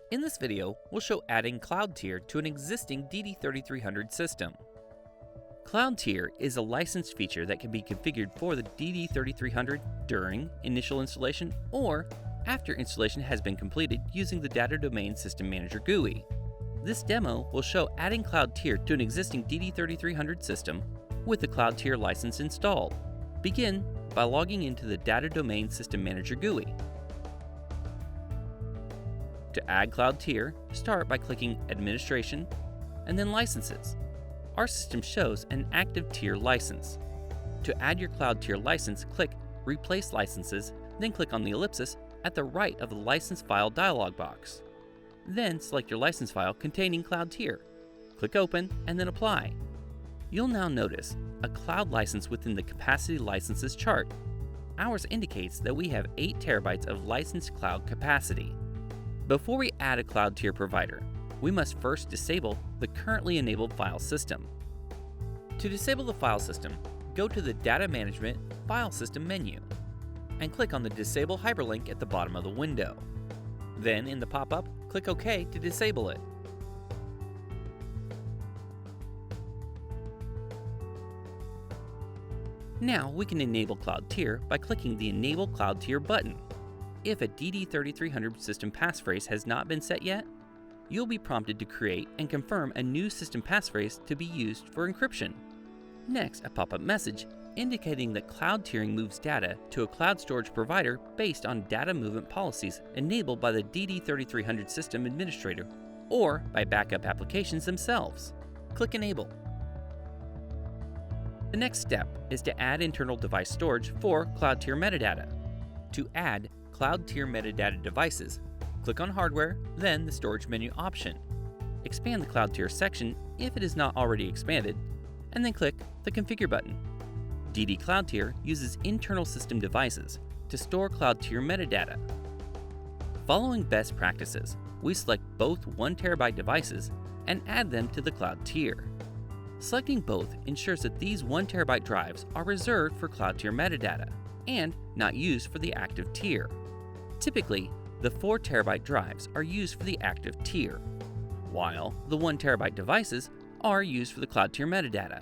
In this video, we'll show adding Cloud Tier to an existing DD3300 system. Cloud Tier is a licensed feature that can be configured for the DD3300 during initial installation or after installation has been completed using the Data Domain System Manager GUI. This demo will show adding Cloud Tier to an existing DD3300 system with the Cloud Tier license installed. Begin by logging into the Data Domain System Manager GUI. To add Cloud Tier, start by clicking Administration and then Licenses. Our system shows an active tier license. To add your Cloud Tier license, click Replace Licenses, then click on the ellipsis at the right of the License File dialog box. Then select your license file containing Cloud Tier. Click Open and then Apply. You'll now notice a cloud license within the Capacity Licenses chart. Ours indicates that we have 8 terabytes of licensed cloud capacity. Before we add a Cloud Tier provider, we must first disable the currently enabled file system. To disable the file system, go to the Data Management File System menu and click on the Disable Hyperlink at the bottom of the window. Then in the pop-up, click OK to disable it. Now we can enable Cloud Tier by clicking the Enable Cloud Tier button. If a DD3300 system passphrase has not been set yet, you'll be prompted to create and confirm a new system passphrase to be used for encryption. Next, a pop-up message indicating that Cloud Tiering moves data to a cloud storage provider based on data movement policies enabled by the DD3300 system administrator or by backup applications themselves. Click Enable. The next step is to add internal device storage for Cloud Tier metadata. To add Cloud Tier metadata devices, click on Hardware, then the Storage menu option. Expand the Cloud Tier section if it is not already expanded, and then click the Configure button. DD Cloud Tier uses internal system devices to store Cloud Tier metadata. Following best practices, we select both 1 terabyte devices and add them to the Cloud Tier. Selecting both ensures that these 1 terabyte drives are reserved for Cloud Tier metadata and not used for the active tier. Typically, the 4 terabyte drives are used for the active tier, while the 1 terabyte devices are used for the Cloud Tier metadata.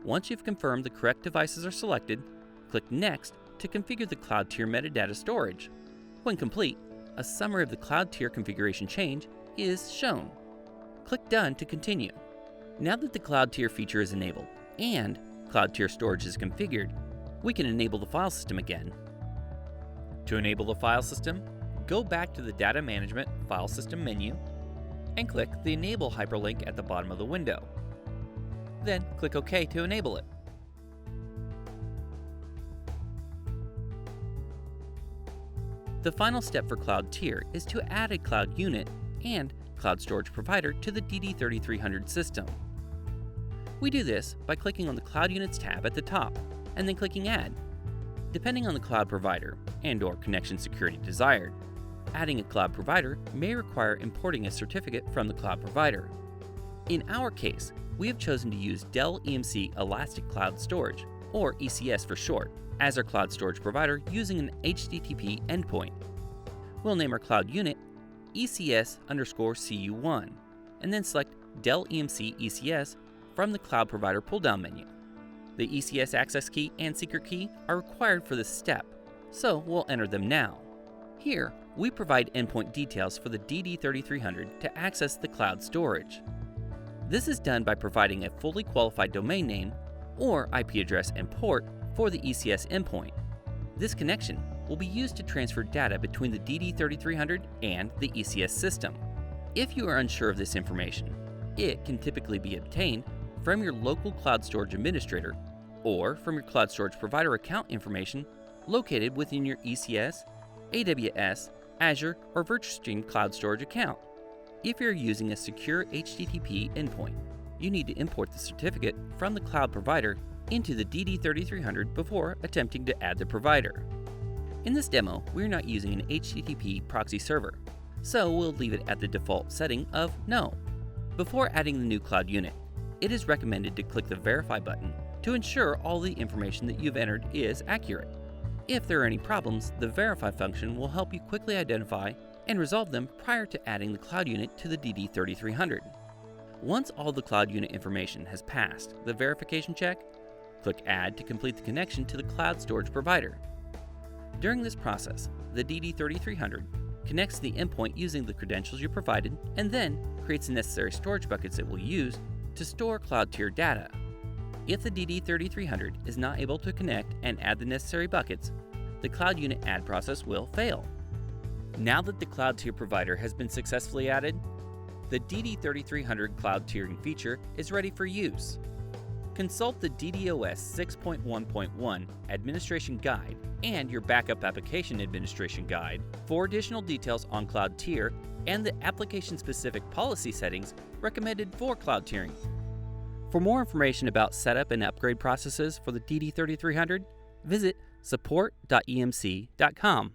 Once you've confirmed the correct devices are selected, click Next to configure the Cloud Tier metadata storage. When complete, a summary of the Cloud Tier configuration change is shown. Click Done to continue. Now that the Cloud Tier feature is enabled and Cloud Tier storage is configured, we can enable the file system again. To enable the file system, go back to the Data Management File System menu and click the Enable Hyperlink at the bottom of the window. Then click OK to enable it. The final step for Cloud Tier is to add a cloud unit and cloud storage provider to the DD3300 system. We do this by clicking on the Cloud Units tab at the top and then clicking Add. Depending on the cloud provider and/or connection security desired, adding a cloud provider may require importing a certificate from the cloud provider. In our case, we have chosen to use Dell EMC Elastic Cloud Storage, or ECS for short, as our cloud storage provider using an HTTP endpoint. We'll name our cloud unit ECS_CU1 and then select Dell EMC ECS from the cloud provider pull-down menu. The ECS access key and secret key are required for this step, so we'll enter them now. Here, we provide endpoint details for the DD3300 to access the cloud storage. This is done by providing a fully qualified domain name or IP address and port for the ECS endpoint. This connection will be used to transfer data between the DD3300 and the ECS system. If you are unsure of this information, it can typically be obtained from your local cloud storage administrator or from your cloud storage provider account information located within your ECS, AWS, Azure, or VirtuStream cloud storage account. If you're using a secure HTTP endpoint, you need to import the certificate from the cloud provider into the DD3300 before attempting to add the provider. In this demo, we're not using an HTTP proxy server, so we'll leave it at the default setting of No. Before adding the new cloud unit, it is recommended to click the Verify button to ensure all the information that you've entered is accurate. If there are any problems, the Verify function will help you quickly identify and resolve them prior to adding the cloud unit to the DD3300. Once all the cloud unit information has passed the verification check, click Add to complete the connection to the cloud storage provider. During this process, the DD3300 connects to the endpoint using the credentials you provided and then creates the necessary storage buckets it will use to store cloud tier data. If the DD3300 is not able to connect and add the necessary buckets, the cloud unit add process will fail. Now that the cloud tier provider has been successfully added, the DD3300 cloud tiering feature is ready for use. Consult the DDoS 6.1.1 Administration Guide and your Backup Application Administration Guide for additional details on cloud tier and the application-specific policy settings recommended for cloud tiering. For more information about setup and upgrade processes for the DD3300, visit support.emc.com.